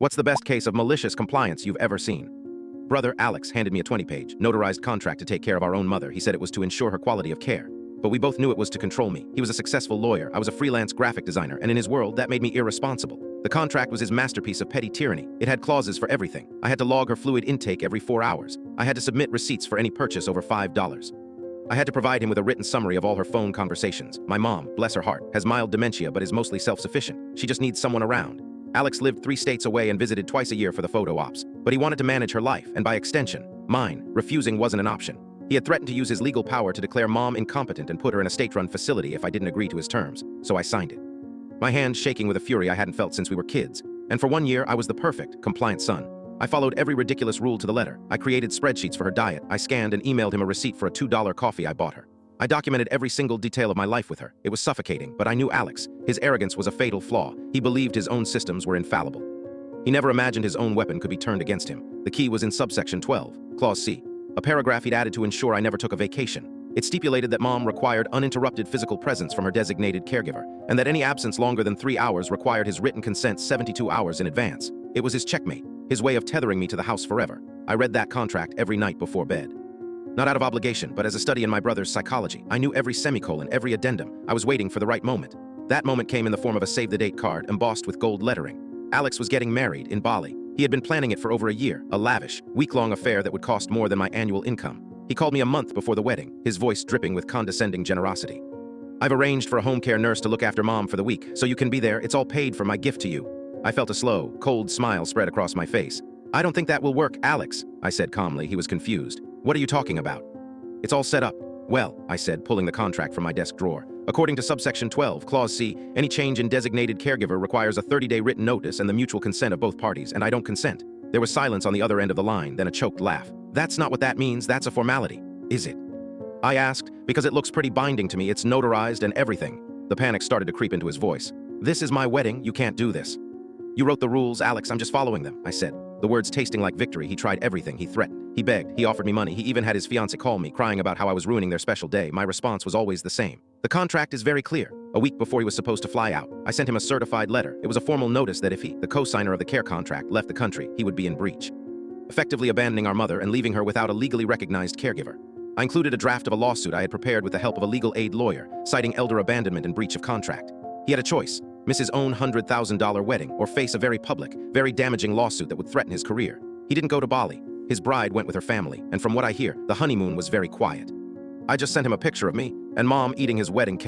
What's the best case of malicious compliance you've ever seen? Brother Alex handed me a 20-page, notarized contract to take care of our own mother. He said it was to ensure her quality of care. But we both knew it was to control me. He was a successful lawyer, I was a freelance graphic designer, and in his world, that made me irresponsible. The contract was his masterpiece of petty tyranny. It had clauses for everything. I had to log her fluid intake every 4 hours. I had to submit receipts for any purchase over $5. I had to provide him with a written summary of all her phone conversations. My mom, bless her heart, has mild dementia but is mostly self-sufficient. She just needs someone around. Alex lived 3 states away and visited twice a year for the photo ops, but he wanted to manage her life, and by extension, mine. Refusing wasn't an option. He had threatened to use his legal power to declare Mom incompetent and put her in a state-run facility if I didn't agree to his terms, so I signed it. My hands shaking with a fury I hadn't felt since we were kids, and for 1 year I was the perfect, compliant son. I followed every ridiculous rule to the letter. I created spreadsheets for her diet. I scanned and emailed him a receipt for a $2 coffee I bought her. I documented every single detail of my life with her. It was suffocating, but I knew Alex. His arrogance was a fatal flaw. He believed his own systems were infallible. He never imagined his own weapon could be turned against him. The key was in subsection 12, clause C, a paragraph he'd added to ensure I never took a vacation. It stipulated that Mom required uninterrupted physical presence from her designated caregiver, and that any absence longer than 3 hours required his written consent 72 hours in advance. It was his checkmate, his way of tethering me to the house forever. I read that contract every night before bed. Not out of obligation, but as a study in my brother's psychology. I knew every semicolon, every addendum. I was waiting for the right moment. That moment came in the form of a save-the-date card embossed with gold lettering. Alex was getting married in Bali. He had been planning it for over a year, a lavish, week-long affair that would cost more than my annual income. He called me a month before the wedding, his voice dripping with condescending generosity. "I've arranged for a home care nurse to look after Mom for the week, so you can be there. It's all paid for, my gift to you." I felt a slow, cold smile spread across my face. "I don't think that will work, Alex," I said calmly. He was confused. "What are you talking about?" "It's all set up." "Well," I said, pulling the contract from my desk drawer. "According to subsection 12, clause C, any change in designated caregiver requires a 30-day written notice and the mutual consent of both parties, and I don't consent." There was silence on the other end of the line, then a choked laugh. "That's not what that means. That's a formality." "Is it?" I asked, "because it looks pretty binding to me. It's notarized and everything." The panic started to creep into his voice. "This is my wedding. You can't do this." "You wrote the rules, Alex. I'm just following them," I said. The words tasting like victory. He tried everything. He threatened. He begged. He offered me money. He even had his fiancée call me, crying about how I was ruining their special day. My response was always the same. "The contract is very clear." A week before he was supposed to fly out, I sent him a certified letter. It was a formal notice that if he, the co-signer of the care contract, left the country, he would be in breach, effectively abandoning our mother and leaving her without a legally recognized caregiver. I included a draft of a lawsuit I had prepared with the help of a legal aid lawyer, citing elder abandonment and breach of contract. He had a choice: miss his own $100,000 wedding or face a very public, very damaging lawsuit that would threaten his career. He didn't go to Bali. His bride went with her family, and from what I hear, the honeymoon was very quiet. I just sent him a picture of me and Mom eating his wedding cake.